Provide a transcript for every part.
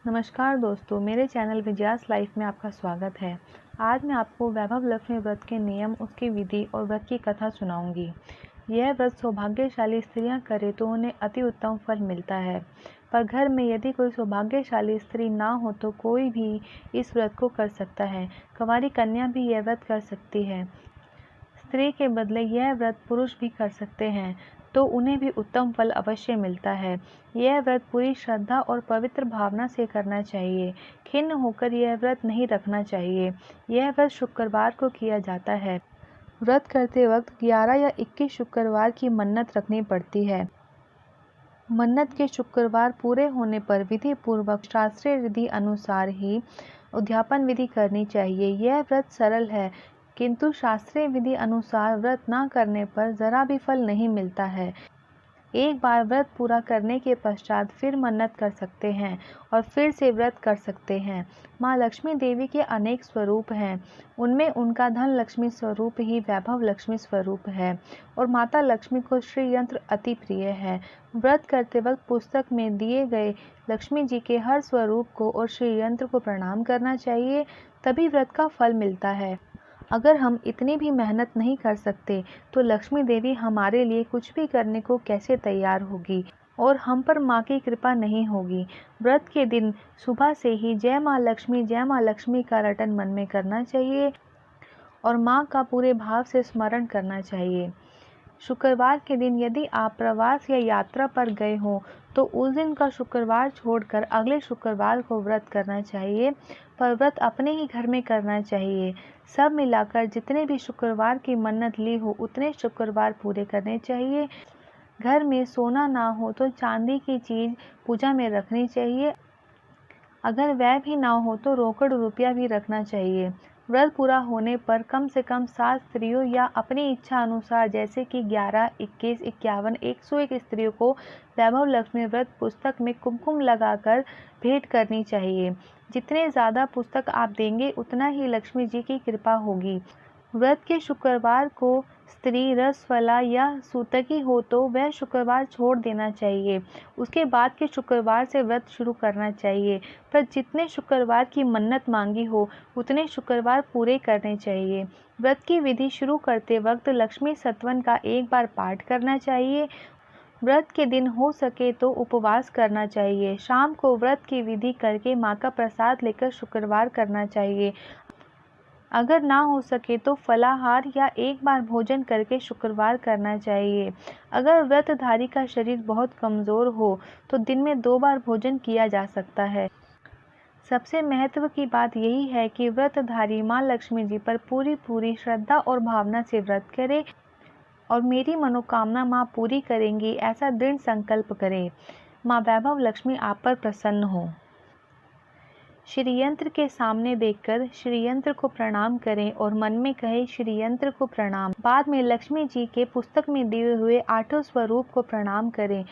नमस्कार दोस्तों, मेरे चैनल विजयास लाइफ में आपका स्वागत है। आज मैं आपको वैभव लक्ष्मी व्रत के नियम, उसकी विधि और व्रत की कथा सुनाऊंगी। यह व्रत सौभाग्यशाली स्त्रियां करें तो उन्हें अति उत्तम फल मिलता है, पर घर में यदि कोई सौभाग्यशाली स्त्री ना हो तो कोई भी इस व्रत को कर सकता है। कुंवारी कन्या भी यह व्रत कर सकती है। स्त्री के बदले यह व्रत पुरुष भी कर सकते हैं तो उन्हें भी उत्तम फल अवश्य मिलता है। यह व्रत पूरी श्रद्धा और पवित्र भावना से करना चाहिए। खिन्न होकर यह व्रत नहीं रखना चाहिए। यह व्रत शुक्रवार को किया जाता है। व्रत करते वक्त 11 या 21 शुक्रवार की मन्नत रखनी पड़ती है। मन्नत के शुक्रवार पूरे होने पर विधि पूर्वक शास्त्रीय विधि अनुसार ही उद्यापन विधि करनी चाहिए। यह व्रत सरल है, किंतु शास्त्रीय विधि अनुसार व्रत न करने पर जरा भी फल नहीं मिलता है। एक बार व्रत पूरा करने के पश्चात फिर मन्नत कर सकते हैं और फिर से व्रत कर सकते हैं। माँ लक्ष्मी देवी के अनेक स्वरूप हैं, उनमें उनका धन लक्ष्मी स्वरूप ही वैभव लक्ष्मी स्वरूप है और माता लक्ष्मी को श्री यंत्र अति प्रिय है। व्रत करते वक्त पुस्तक में दिए गए लक्ष्मी जी के हर स्वरूप को और श्री यंत्र को प्रणाम करना चाहिए, तभी व्रत का फल मिलता है। अगर हम इतनी भी मेहनत नहीं कर सकते तो लक्ष्मी देवी हमारे लिए कुछ भी करने को कैसे तैयार होगी और हम पर माँ की कृपा नहीं होगी। व्रत के दिन सुबह से ही जय माँ लक्ष्मी का रटन मन में करना चाहिए और माँ का पूरे भाव से स्मरण करना चाहिए। शुक्रवार के दिन यदि आप प्रवास या यात्रा पर गए हों तो उस दिन का शुक्रवार छोड़कर अगले शुक्रवार को व्रत करना चाहिए, पर व्रत अपने ही घर में करना चाहिए। सब मिलाकर जितने भी शुक्रवार की मन्नत ली हो उतने शुक्रवार पूरे करने चाहिए। घर में सोना ना हो तो चांदी की चीज़ पूजा में रखनी चाहिए। अगर वह भी ना हो तो रोकड़ रुपया भी रखना चाहिए। व्रत पूरा होने पर कम से कम 7 स्त्रियों या अपनी इच्छा अनुसार जैसे कि 11, 21, 51, 101 स्त्रियों को वैभव लक्ष्मी व्रत पुस्तक में कुमकुम लगाकर भेंट करनी चाहिए। जितने ज़्यादा पुस्तक आप देंगे उतना ही लक्ष्मी जी की कृपा होगी। व्रत के शुक्रवार को स्त्री रसवला या सूतकी हो तो वह शुक्रवार छोड़ देना चाहिए। उसके बाद के शुक्रवार से व्रत शुरू करना चाहिए, पर जितने शुक्रवार की मन्नत मांगी हो उतने शुक्रवार पूरे करने चाहिए। व्रत की विधि शुरू करते वक्त लक्ष्मी सत्वन का एक बार पाठ करना चाहिए। व्रत के दिन हो सके तो उपवास करना चाहिए। शाम को व्रत की विधि करके माँ का प्रसाद लेकर शुक्रवार करना चाहिए। अगर ना हो सके तो फलाहार या एक बार भोजन करके शुक्रवार करना चाहिए। अगर व्रतधारी का शरीर बहुत कमज़ोर हो तो दिन में 2 बार भोजन किया जा सकता है। सबसे महत्व की बात यही है कि व्रतधारी माँ लक्ष्मी जी पर पूरी श्रद्धा और भावना से व्रत करे और मेरी मनोकामना माँ पूरी करेंगी ऐसा दृढ़ संकल्प करें। माँ वैभव लक्ष्मी आप पर प्रसन्न हो। श्री यंत्र के सामने देखकर श्री यंत्र को प्रणाम करें और मन में कहे श्री यंत्र को प्रणाम। बाद में लक्ष्मी जी के पुस्तक में दिए हुए 8 स्वरूप को प्रणाम करें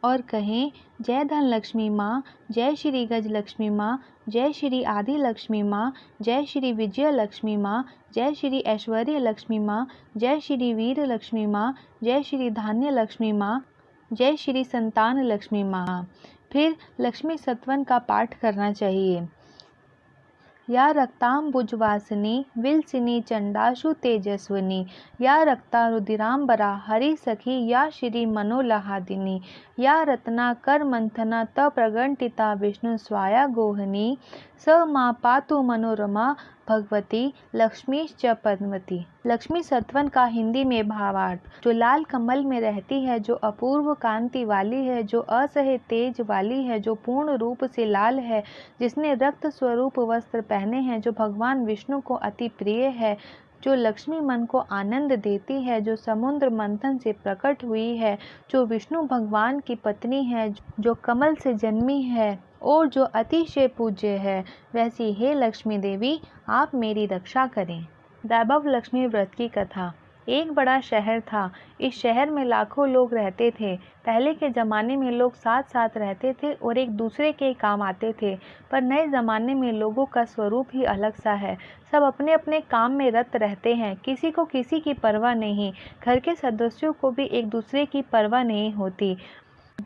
और कहें जय धन लक्ष्मी माँ, जय श्री गज लक्ष्मी माँ, जय श्री आदि लक्ष्मी माँ, जय श्री विजय लक्ष्मी माँ, जय श्री ऐश्वर्य लक्ष्मी माँ, जय श्री वीर लक्ष्मी माँ, जय श्री धान्य लक्ष्मी माँ, जय श्री संतान लक्ष्मी माँ। फिर लक्ष्मी सत्वन का पाठ करना चाहिए। या रक्तांबुजवासिनी विलसिनी चंडाशु तेजस्विनी, या रक्ता रुधिरांबरा हरि सखी, या श्री मनोलहादिनी, या रत्ना कर मंथना त प्रगंटिता विष्णु स्वाया गोहनी, स माँ पातु मनोरमा भगवती लक्ष्मीश्च पद्मवती। लक्ष्मी सत्वन का हिंदी में भावार्थ, जो लाल कमल में रहती है, जो अपूर्व कांति वाली है, जो असह्य तेज वाली है, जो पूर्ण रूप से लाल है, जिसने रक्त स्वरूप वस्त्र पहने हैं, जो भगवान विष्णु को अति प्रिय है, जो लक्ष्मी मन को आनंद देती है, जो समुद्र मंथन से प्रकट हुई है, जो विष्णु भगवान की पत्नी है, जो कमल से जन्मी है और जो अतिशय पूज्य है, वैसी हे लक्ष्मी देवी आप मेरी रक्षा करें। वैभव लक्ष्मी व्रत की कथा। एक बड़ा शहर था। इस शहर में लाखों लोग रहते थे। पहले के ज़माने में लोग साथ साथ रहते थे और एक दूसरे के काम आते थे, पर नए ज़माने में लोगों का स्वरूप ही अलग सा है। सब अपने अपने काम में रत रहते हैं, किसी को किसी की परवाह नहीं। घर के सदस्यों को भी एक दूसरे की परवाह नहीं होती।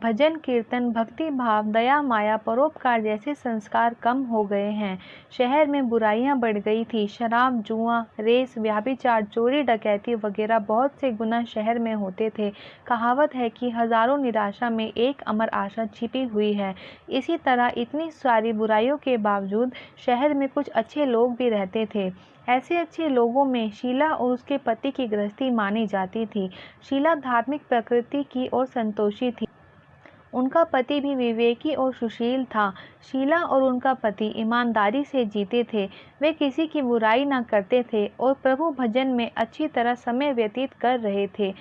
भजन कीर्तन, भक्ति भाव, दया माया, परोपकार जैसे संस्कार कम हो गए हैं। शहर में बुराइयां बढ़ गई थी। शराब, जुआ, रेस, व्याभिचार, चोरी डकैती वगैरह बहुत से गुनाह शहर में होते थे। कहावत है कि हजारों निराशा में एक अमर आशा छिपी हुई है। इसी तरह इतनी सारी बुराइयों के बावजूद शहर में कुछ अच्छे लोग भी रहते थे। ऐसे अच्छे लोगों में शीला और उसके पति की गृहस्थी मानी जाती थी। शीला धार्मिक प्रकृति की और संतोषी थी। उनका पति भी विवेकी और सुशील था। शीला और उनका पति ईमानदारी से जीते थे। वे किसी की बुराई न करते थे और प्रभु भजन में अच्छी तरह समय व्यतीत कर रहे थे।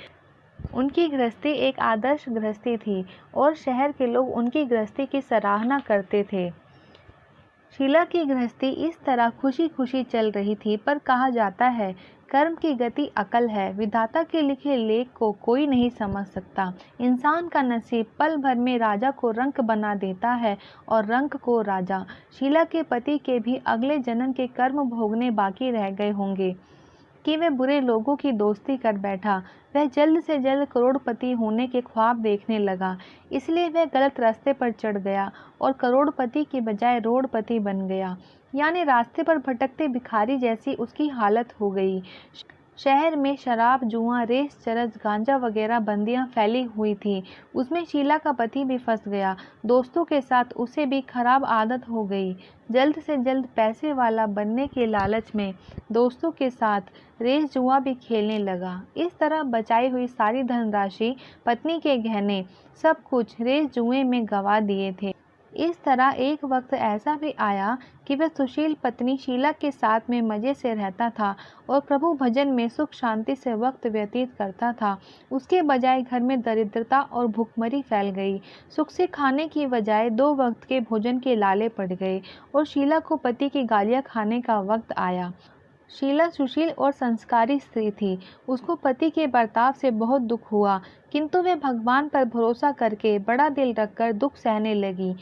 उनकी गृहस्थी एक आदर्श गृहस्थी थी और शहर के लोग उनकी गृहस्थी की सराहना करते थे। शीला की गृहस्थी इस तरह खुशी खुशी चल रही थी, पर कहा जाता है कर्म की गति अकल है। विधाता के लिखे लेख को कोई नहीं समझ सकता। इंसान का नसीब पल भर में राजा को रंक बना देता है और रंक को राजा। शीला के पति के भी अगले जन्म के कर्म भोगने बाकी रह गए होंगे कि वह बुरे लोगों की दोस्ती कर बैठा। वह जल्द से जल्द करोड़पति होने के ख्वाब देखने लगा, इसलिए वह गलत रास्ते पर चढ़ गया और करोड़पति की बजाय रोडपति बन गया। यानी रास्ते पर भटकते भिखारी जैसी उसकी हालत हो गई। शहर में शराब, जुआ, रेस, चरस, गांजा वगैरह बंदियां फैली हुई थी। उसमें शीला का पति भी फंस गया। दोस्तों के साथ उसे भी खराब आदत हो गई। जल्द से जल्द पैसे वाला बनने के लालच में दोस्तों के साथ रेस जुआ भी खेलने लगा। इस तरह बचाई हुई सारी धनराशि, पत्नी के गहने, सब कुछ रेस जुए में गंवा दिए थे। इस तरह एक वक्त ऐसा भी आया कि वह सुशील पत्नी शीला के साथ में मज़े से रहता था और प्रभु भजन में सुख शांति से वक्त व्यतीत करता था। उसके बजाय घर में दरिद्रता और भुखमरी फैल गई। सुख से खाने की बजाय 2 वक्त के भोजन के लाले पड़ गए और शीला को पति की गालियाँ खाने का वक्त आया। शीला सुशील और संस्कारी स्त्री थी। उसको पति के बर्ताव से बहुत दुख हुआ, किंतु वह भगवान पर भरोसा करके बड़ा दिल रखकर दुख सहने लगी।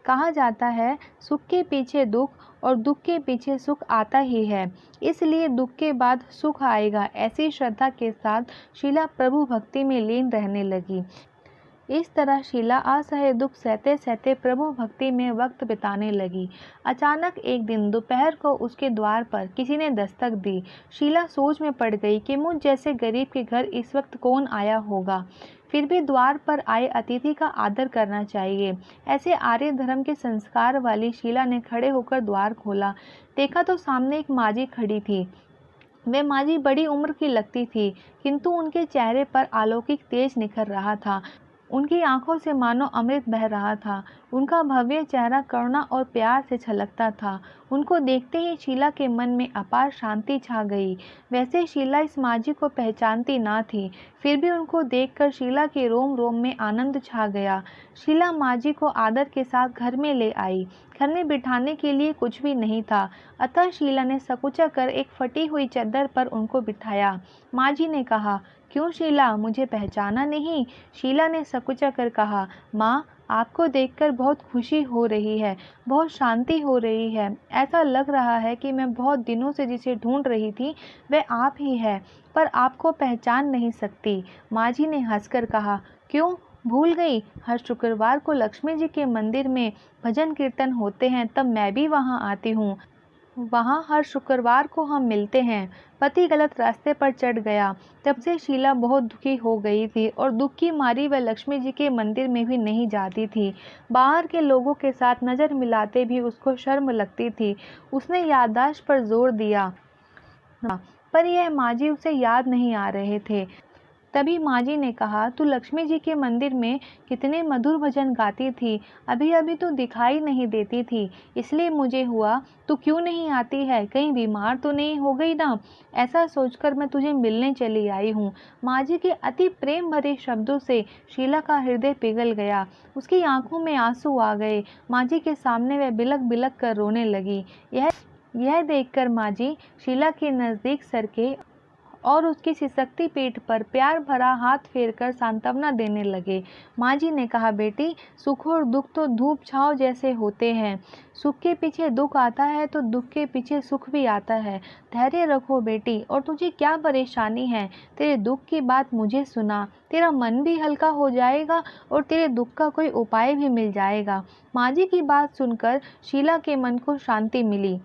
कहा जाता है सुख के पीछे दुख और दुख के पीछे सुख आता ही है, इसलिए दुख के बाद सुख आएगा। ऐसी श्रद्धा के साथ शीला प्रभु भक्ति में लीन रहने लगी। इस तरह शीला असह्य दुख सहते सहते प्रभु भक्ति में वक्त बिताने लगी। अचानक एक दिन दोपहर को उसके द्वार पर किसी ने दस्तक दी। शीला सोच में पड़ गई कि मुझ जैसे गरीब के घर इस वक्त कौन आया होगा। फिर भी द्वार पर आए अतिथि का आदर करना चाहिए। ऐसे आर्य धर्म के संस्कार वाली शीला ने खड़े होकर द्वार खोला। देखा तो सामने एक माजी खड़ी थी। वे माजी बड़ी उम्र की लगती थी, किंतु उनके चेहरे पर अलौकिक तेज निखर रहा था। उनकी आंखों से मानो अमृत बह रहा था। उनका भव्य चेहरा करुणा और प्यार से छलकता था। उनको देखते ही शीला के मन में अपार शांति छा गई। वैसे शीला इस माजी को पहचानती ना थी, फिर भी उनको देखकर शीला के रोम रोम में आनंद छा गया। शीला माजी को आदर के साथ घर में ले आई। घर में बिठाने के लिए कुछ भी नहीं था, अतः शीला ने सकुचा कर एक फटी हुई चादर पर उनको बिठाया। माजी ने कहा, क्यों शीला, मुझे पहचाना नहीं? शीला ने सकुचा कर कहा, माँ, आपको देखकर बहुत खुशी हो रही है, बहुत शांति हो रही है। ऐसा लग रहा है कि मैं बहुत दिनों से जिसे ढूंढ रही थी वह आप ही है, पर आपको पहचान नहीं सकती। माजी ने हंसकर कहा, क्यों भूल गई? हर शुक्रवार को लक्ष्मी जी के मंदिर में भजन कीर्तन होते हैं, तब मैं भी वहाँ आती हूँ। वहाँ हर शुक्रवार को हम मिलते हैं। पति गलत रास्ते पर चढ़ गया। तब से शीला बहुत दुखी हो गई थी और दुख की मारी वह लक्ष्मी जी के मंदिर में भी नहीं जाती थी। बाहर के लोगों के साथ नज़र मिलाते भी उसको शर्म लगती थी। उसने याददाश्त पर जोर दिया, पर यह माजी उसे याद नहीं आ रहे थे। तभी माजी ने कहा, तू लक्ष्मी जी के मंदिर में कितने मधुर भजन गाती थी, अभी अभी तो दिखाई नहीं देती थी, इसलिए मुझे हुआ तू क्यों नहीं आती है, कहीं बीमार तो नहीं हो गई ना? ऐसा सोचकर मैं तुझे मिलने चली आई हूँ। माजी के अति प्रेम भरे शब्दों से शीला का हृदय पिघल गया। उसकी आंखों में आंसू आ गए। माजी के सामने वह बिलक बिलक कर रोने लगी। यह देखकर माजी शीला के नज़दीक सरके और उसकी सिसकती पीठ पर प्यार भरा हाथ फेरकर सांत्वना देने लगे। माँ जी ने कहा, बेटी, सुख और दुख तो धूप छाँव जैसे होते हैं। सुख के पीछे दुख आता है तो दुख के पीछे सुख भी आता है। धैर्य रखो बेटी। और तुझे क्या परेशानी है? तेरे दुख की बात मुझे सुना, तेरा मन भी हल्का हो जाएगा और तेरे दुख का कोई उपाय भी मिल जाएगा। माँ जी की बात सुनकर शीला के मन को शांति मिली।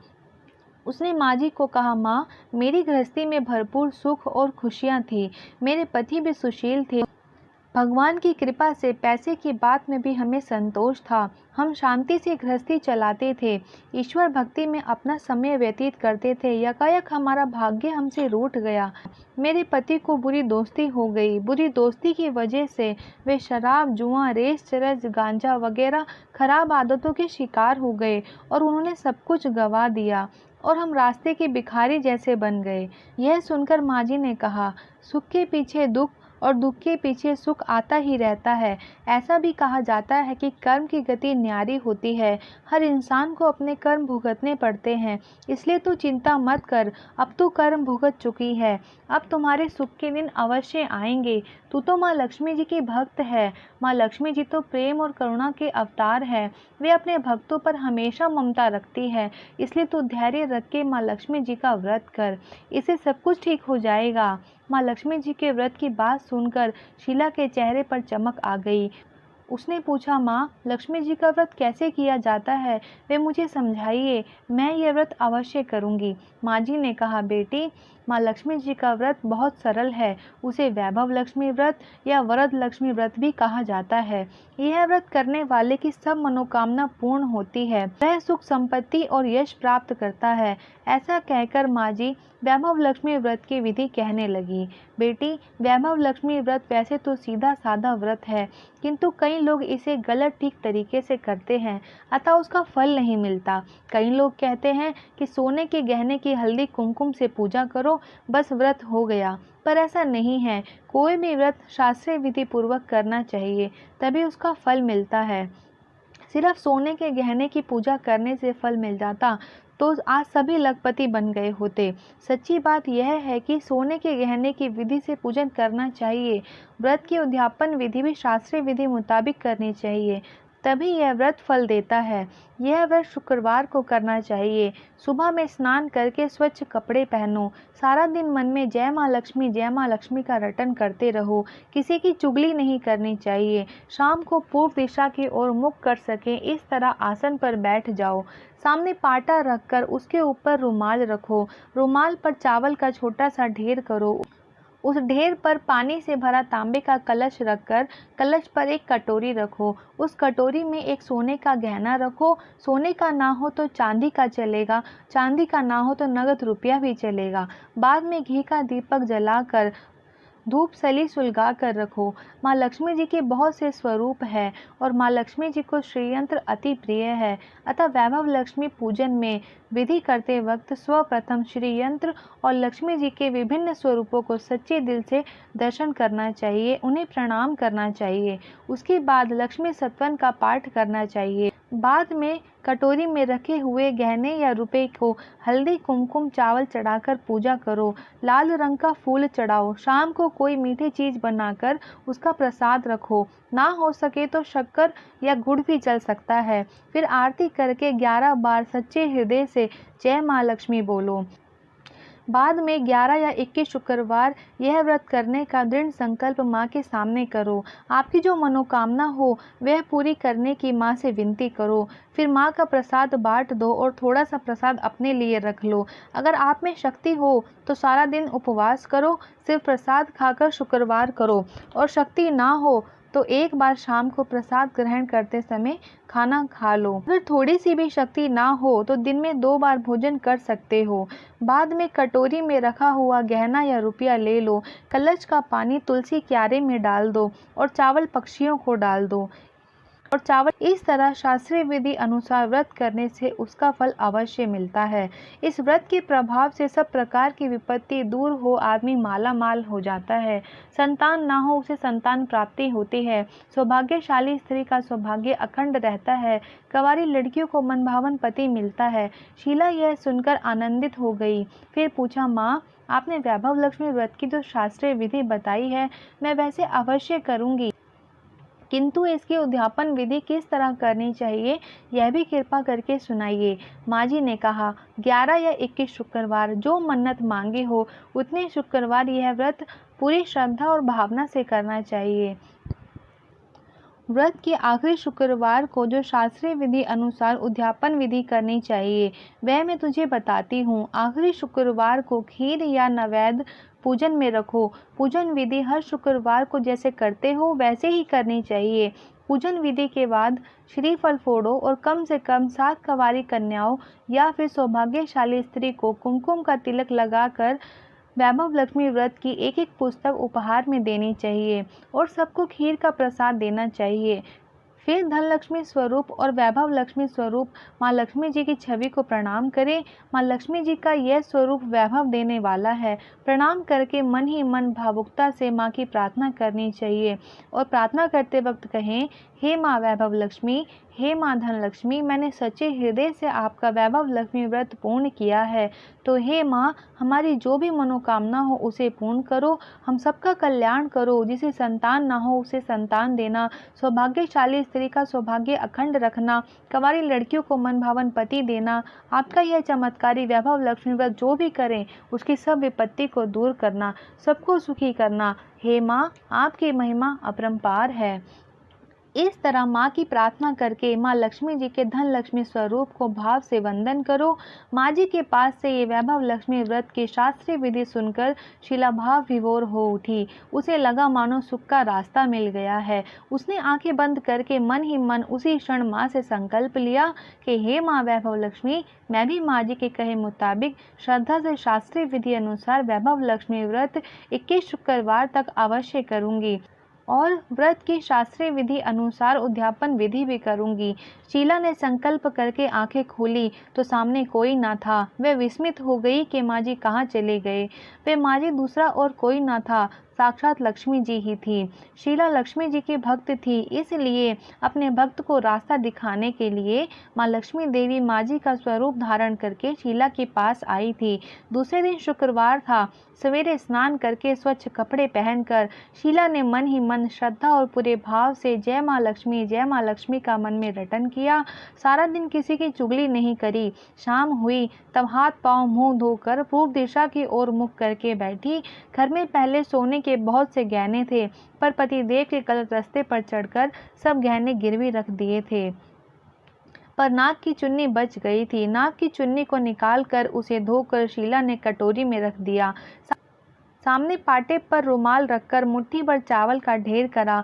उसने माँ जी को कहा, माँ, मेरी गृहस्थी में भरपूर सुख और खुशियाँ थी। मेरे पति भी सुशील थे। भगवान की कृपा से पैसे की बात में भी हमें संतोष था। हम शांति से गृहस्थी चलाते थे, ईश्वर भक्ति में अपना समय व्यतीत करते थे। यकायक हमारा भाग्य हमसे रूठ गया। मेरे पति को बुरी दोस्ती हो गई। बुरी दोस्ती की वजह से वे शराब, जुआ, रेस, चरस, गांजा वगैरह खराब आदतों के शिकार हो गए और उन्होंने सब कुछ गंवा दिया और हम रास्ते के भिखारी जैसे बन गए। यह सुनकर माँ जी ने कहा, सुख के पीछे दुख और दुख के पीछे सुख आता ही रहता है। ऐसा भी कहा जाता है कि कर्म की गति न्यारी होती है। हर इंसान को अपने कर्म भुगतने पड़ते हैं, इसलिए तू चिंता मत कर। अब तू कर्म भुगत चुकी है, अब तुम्हारे सुख के दिन अवश्य आएंगे। तू तो माँ लक्ष्मी जी की भक्त है। माँ लक्ष्मी जी तो प्रेम और करुणा के अवतार है। वे अपने भक्तों पर हमेशा ममता रखती है। इसलिए तू धैर्य रख के माँ लक्ष्मी जी का व्रत कर, इससे सब कुछ ठीक हो जाएगा। माँ लक्ष्मी जी के व्रत की बात सुनकर शीला के चेहरे पर चमक आ गई। उसने पूछा, माँ, लक्ष्मी जी का व्रत कैसे किया जाता है? वे मुझे समझाइए, मैं यह व्रत अवश्य करूँगी। माँ जी ने कहा, बेटी, माँ लक्ष्मी जी का व्रत बहुत सरल है। उसे वैभव लक्ष्मी व्रत या वरद लक्ष्मी व्रत भी कहा जाता है। यह व्रत करने वाले की सब मनोकामना पूर्ण होती है। वह सुख, संपत्ति और यश प्राप्त करता है। ऐसा कहकर माँ जी वैभव लक्ष्मी व्रत की विधि कहने लगी। बेटी, वैभव लक्ष्मी व्रत वैसे तो सीधा साधा व्रत है, किंतु कई लोग इसे गलत ठीक तरीके से करते हैं, अतः उसका फल नहीं मिलता। कई लोग कहते हैं कि सोने के गहने की हल्दी कुमकुम से पूजा करो, बस व्रत हो गया। पर ऐसा नहीं है। कोई भी व्रत शास्त्रीय विधि पूर्वक करना चाहिए, तभी उसका फल मिलता है। सिर्फ सोने के गहने की पूजा करने से फल मिल जाता तो आज सभी लखपति बन गए होते। सच्ची बात यह है कि सोने के गहने की विधि से पूजन करना चाहिए। व्रत की उद्यापन विधि भी शास्त्रीय विधि मुताबिक करनी चाहिए, तभी यह व्रत फल देता है। यह व्रत शुक्रवार को करना चाहिए। सुबह में स्नान करके स्वच्छ कपड़े पहनो। सारा दिन मन में जय माँ लक्ष्मी का रटन करते रहो। किसी की चुगली नहीं करनी चाहिए। शाम को पूर्व दिशा की ओर मुख कर सके इस तरह आसन पर बैठ जाओ। सामने पाटा रखकर उसके ऊपर रुमाल रखो। रुमाल पर चावल का छोटा सा ढेर करो। उस ढेर पर पानी से भरा तांबे का कलश रखकर कलश पर एक कटोरी रखो। उस कटोरी में एक सोने का गहना रखो। सोने का ना हो तो चांदी का चलेगा, चांदी का ना हो तो नगद रुपया भी चलेगा। बाद में घी का दीपक जलाकर धूप सली सुलगा कर रखो। माँ लक्ष्मी जी के बहुत से स्वरूप है और माँ लक्ष्मी जी को श्रीयंत्र अति प्रिय है, अतः वैभव लक्ष्मी पूजन में विधि करते वक्त सर्वप्रथम श्रीयंत्र और लक्ष्मी जी के विभिन्न स्वरूपों को सच्चे दिल से दर्शन करना चाहिए, उन्हें प्रणाम करना चाहिए। उसके बाद लक्ष्मी सत्वन का पाठ करना चाहिए। बाद में कटोरी में रखे हुए गहने या रुपए को हल्दी, कुमकुम, चावल चढ़ाकर पूजा करो। लाल रंग का फूल चढ़ाओ। शाम को कोई मीठी चीज बनाकर उसका प्रसाद रखो। ना हो सके तो शक्कर या गुड़ भी चल सकता है। फिर आरती करके 11 बार सच्चे हृदय से जय माँ लक्ष्मी बोलो। बाद में 11 या 21 शुक्रवार यह व्रत करने का दृढ़ संकल्प माँ के सामने करो। आपकी जो मनोकामना हो वह पूरी करने की माँ से विनती करो। फिर माँ का प्रसाद बांट दो और थोड़ा सा प्रसाद अपने लिए रख लो। अगर आप में शक्ति हो तो सारा दिन उपवास करो, सिर्फ प्रसाद खाकर शुक्रवार करो, और शक्ति ना हो तो एक बार शाम को प्रसाद ग्रहण करते समय खाना खा लो। अगर थोड़ी सी भी शक्ति ना हो तो दिन में 2 बार भोजन कर सकते हो। बाद में कटोरी में रखा हुआ गहना या रुपया ले लो। कलश का पानी तुलसी क्यारे में डाल दो और चावल पक्षियों को डाल दो। और चावल। इस तरह शास्त्रीय विधि अनुसार व्रत करने से उसका फल अवश्य मिलता है। इस व्रत के प्रभाव से सब प्रकार की विपत्ति दूर हो आदमी माला माल हो जाता है। संतान ना हो उसे संतान प्राप्ति होती है। सौभाग्यशाली स्त्री का सौभाग्य अखंड रहता है। कंवारी लड़कियों को मनभावन पति मिलता है। शीला यह सुनकर आनंदित हो गई। फिर पूछा, माँ, आपने वैभव लक्ष्मी व्रत की जो शास्त्रीय विधि बताई है मैं वैसे अवश्य करूँगी, किंतु इसकी उद्यापन विधि किस तरह करनी चाहिए यह भी कृपा करके सुनाइए। माँ जी ने कहा, 11 या 21 शुक्रवार जो मन्नत मांगे हो उतने शुक्रवार यह व्रत पूरी श्रद्धा और भावना से करना चाहिए। व्रत के आखिरी शुक्रवार को जो शास्त्रीय विधि अनुसार उद्यापन विधि करनी चाहिए वह मैं तुझे बताती हूँ। आखिरी शुक्रवार को खीर या नैवेद्य पूजन में रखो। पूजन विधि हर शुक्रवार को जैसे करते हो वैसे ही करनी चाहिए। पूजन विधि के बाद श्रीफल फोड़ो और कम से कम 7 कंवारी कन्याओं या फिर सौभाग्यशाली स्त्री को कुमकुम का तिलक लगाकर वैभव लक्ष्मी व्रत की एक एक पुस्तक उपहार में देनी चाहिए और सबको खीर का प्रसाद देना चाहिए। फिर धनलक्ष्मी स्वरूप और वैभव लक्ष्मी स्वरूप माँ लक्ष्मी जी की छवि को प्रणाम करें। माँ लक्ष्मी जी का यह स्वरूप वैभव देने वाला है। प्रणाम करके मन ही मन भावुकता से माँ की प्रार्थना करनी चाहिए और प्रार्थना करते वक्त कहें, हे माँ वैभव लक्ष्मी, हे माँ धन लक्ष्मी, मैंने सच्चे हृदय से आपका वैभव लक्ष्मी व्रत पूर्ण किया है, तो हे माँ हमारी जो भी मनोकामना हो उसे पूर्ण करो। हम सबका कल्याण करो। जिसे संतान ना हो उसे संतान देना। सौभाग्यशाली स्त्री का सौभाग्य अखंड रखना। कंवारी लड़कियों को मनभावन पति देना। आपका यह चमत्कारी वैभव लक्ष्मी व्रत जो भी करें उसकी सब विपत्ति को दूर करना, सबको सुखी करना। हे माँ, आपकी महिमा अपरंपार है। इस तरह माँ की प्रार्थना करके माँ लक्ष्मी जी के धन लक्ष्मी स्वरूप को भाव से वंदन करो। माँ जी के पास से ये वैभव लक्ष्मी व्रत की शास्त्रीय विधि सुनकर शीला भाव विभोर हो उठी। उसे लगा मानो सुख का रास्ता मिल गया है। उसने आंखें बंद करके मन ही मन उसी क्षण माँ से संकल्प लिया कि हे माँ वैभव लक्ष्मी, मैं भी माँ जी के कहे मुताबिक श्रद्धा से शास्त्रीय विधि अनुसार वैभव लक्ष्मी व्रत 21 शुक्रवार तक अवश्य करूँगी और व्रत की शास्त्रीय विधि अनुसार उद्यापन विधि भी करूंगी। शीला ने संकल्प करके आंखें खोली तो सामने कोई ना था। वह विस्मित हो गई कि माँ जी कहाँ चले गए। वे माँ जी दूसरा और कोई ना था, साक्षात लक्ष्मी जी ही थी। शीला लक्ष्मी जी की भक्त थी, इसलिए अपने भक्त को रास्ता दिखाने के लिए माँ लक्ष्मी देवी माँ जी का स्वरूप धारण करके शीला के पास आई थी। दूसरे दिन शुक्रवार था। सवेरे स्नान करके स्वच्छ कपड़े पहनकर शीला ने मन ही मन श्रद्धा और पूरे भाव से जय माँ लक्ष्मी का मन में रटन किया। सारा दिन किसी की चुगली नहीं करी। शाम हुई तब हाथ पांव मुंह धोकर पूर्व दिशा की ओर मुख करके बैठी। घर में पहले सोने के बहुत से गहने थे, पर पतिदेव के गलत रास्ते पर चढ़कर सब गहने गिरवी रख दिए थे। पर नाक की चुन्नी बच गई थी। नाक की चुन्नी को निकालकर उसे धोकर शीला ने कटोरी में रख दिया। सामने पाटे पर रुमाल रखकर मुट्ठी भर चावल का ढेर करा।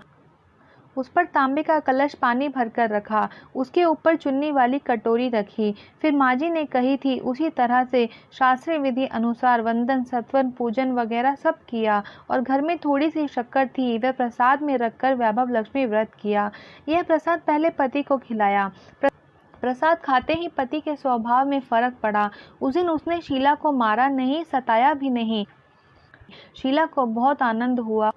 उस पर तांबे का कलश पानी भरकर रखा। उसके ऊपर चुन्नी वाली कटोरी रखी। फिर माँ जी ने कही थी उसी तरह से शास्त्रीय विधि अनुसार वंदन, सत्वन, पूजन वगैरह सब किया और घर में थोड़ी सी शक्कर थी वह प्रसाद में रखकर वैभव लक्ष्मी व्रत किया। यह प्रसाद पहले पति को खिलाया। प्रसाद खाते ही पति के स्वभाव में फर्क पड़ा। उस दिन उसने शीला को मारा नहीं, सताया भी नहीं। शीला को बहुत आनंद हुआ।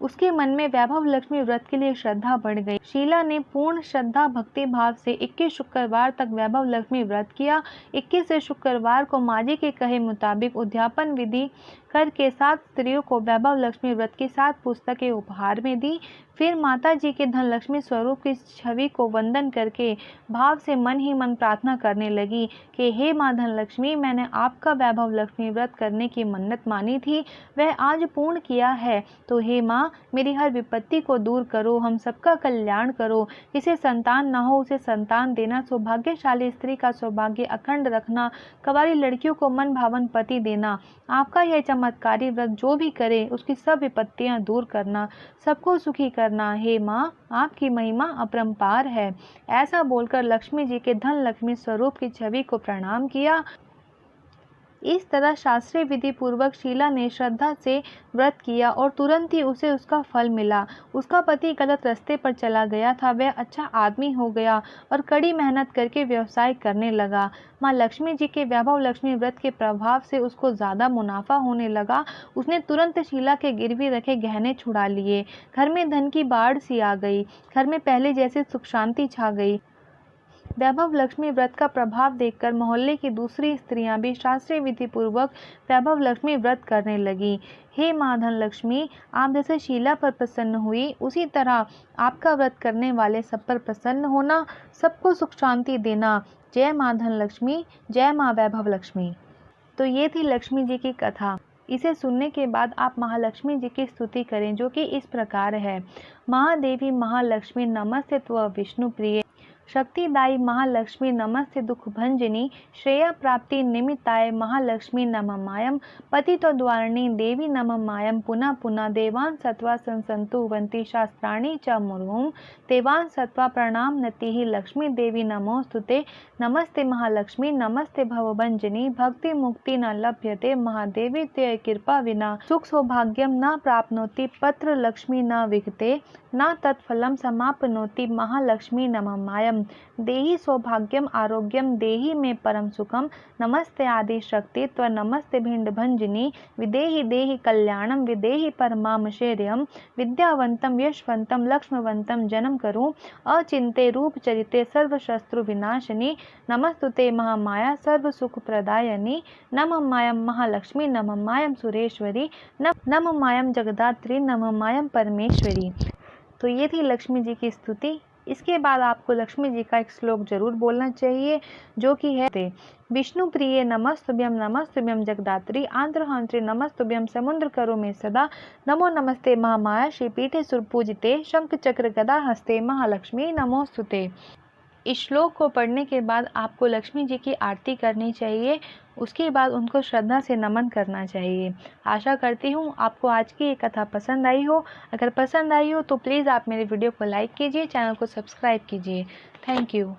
उसके मन में वैभव लक्ष्मी व्रत के लिए श्रद्धा बढ़ गई। शीला ने पूर्ण श्रद्धा भक्ति भाव से 21 शुक्रवार तक वैभव लक्ष्मी व्रत किया। 21 शुक्रवार को माँ जी के कहे मुताबिक उद्यापन विधि करके 7 स्त्रियों को वैभव लक्ष्मी व्रत की 7 पुस्तकें उपहार में दी। फिर माता जी के धन लक्ष्मी स्वरूप की छवि को वंदन करके भाव से मन ही मन प्रार्थना करने लगी कि हे माँ धन लक्ष्मी, मैंने आपका वैभव लक्ष्मी व्रत करने की मन्नत मानी थी, वह आज पूर्ण किया है, तो हे माँ मेरी हर विपत्ति को दूर करो, हम सबका कल्याण करो। जिसे संतान ना हो उसे संतान देना। सौभाग्यशाली स्त्री का सौभाग्य अखंड रखना। कंवारी लड़कियों को मन भावन पति देना। आपका यह चमत्कारी व्रत जो भी करे उसकी सब विपत्तियां दूर करना, सबको सुखी करना। हे माँ, आपकी महिमा अपरंपार है। ऐसा बोलकर लक्ष्मी जी के धन लक्ष्मी स्वरूप की छवि को प्रणाम किया। इस तरह शास्त्रीय विधि पूर्वक शीला ने श्रद्धा से व्रत किया और तुरंत ही उसे उसका फल मिला। उसका पति गलत रास्ते पर चला गया था, वह अच्छा आदमी हो गया और कड़ी मेहनत करके व्यवसाय करने लगा। माँ लक्ष्मी जी के वैभव लक्ष्मी व्रत के प्रभाव से उसको ज़्यादा मुनाफा होने लगा। उसने तुरंत शीला के गिरवी रखे गहने छुड़ा लिए। घर में धन की बाढ़ सी आ गई। घर में पहले जैसे सुख शांति छा गई। वैभव लक्ष्मी व्रत का प्रभाव देखकर मोहल्ले की दूसरी स्त्रियां भी शास्त्रीय विधि पूर्वक वैभव लक्ष्मी व्रत करने लगी। हे माँ धन लक्ष्मी, आप जैसे शीला पर प्रसन्न हुई, उसी तरह आपका व्रत करने वाले सब पर प्रसन्न होना, सबको सुख शांति देना। जय माँ धन लक्ष्मी, जय माँ वैभव लक्ष्मी। तो ये थी लक्ष्मी जी की कथा। इसे सुनने के बाद आप महालक्ष्मी जी की स्तुति करें, जो कि इस प्रकार है। महादेवी महालक्ष्मी नमस्ते त्व विष्णु प्रिय, शक्तिदायी महालक्ष्मी नमस्ते दुख भंजनी, श्रेय प्राप्ति निमित्ताय महालक्ष्मी नममायम, पतितोद्वारिणी देवी नममायम, पुनः पुनः देवान् सत्वा संसन्तु वन्ति शास्त्राणि च मुहुर्मुहुः, देवान् सत्वा प्रणाम नतिः लक्ष्मी देवी नमोस्तुते। नमस्ते महालक्ष्मी नमस्ते भवभंजनी, भक्ति मुक्ति न लभ्यते महादेवी ते कृपा विना, सुख सौभाग्यम न प्राप्नोति पत्र लक्ष्मी न विघते, न तत्फलम समापनोति महालक्ष्मी नममायम, देहि सौभाग्यम आरोग्यम देहि मे परम सुखम, नमस्ते आदि शक्ति त्व नमस्ते भिंड भंजनी, विदेहि देहि कल्याणम विदेहि परमाम शैर्यम, विद्यावंतम यशवंतम लक्ष्मवंतम जन्म करूं, अचिंते रूप चरिते सर्वशत्रु विनाशिनी, नमस्तुते महामाया सर्व सुख प्रदायनी, नमः मायम महालक्ष्मी नमः मायम सुरेश्वरी, नमः मायम जगदात्री नमः मायम परमेश्वरी। तो ये थी लक्ष्मी जी की स्तुति। इसके बाद आपको लक्ष्मी जी का एक श्लोक जरूर बोलना चाहिए, जो कि है विष्णु प्रिय नमस्तुभ्यम जगदात्री, आंध्रहंत्री नमस्तुभ्यम समुद्र करो में सदा, नमो नमस्ते महामाया श्रीपीठे सुरपूजिते, शंख चक्र गदा हस्ते महालक्ष्मी नमोस्तुते। इस श्लोक को पढ़ने के बाद आपको लक्ष्मी जी की आरती करनी चाहिए। उसके बाद उनको श्रद्धा से नमन करना चाहिए। आशा करती हूँ आपको आज की ये कथा पसंद आई हो। अगर पसंद आई हो तो प्लीज़ आप मेरे वीडियो को लाइक कीजिए, चैनल को सब्सक्राइब कीजिए। Thank you.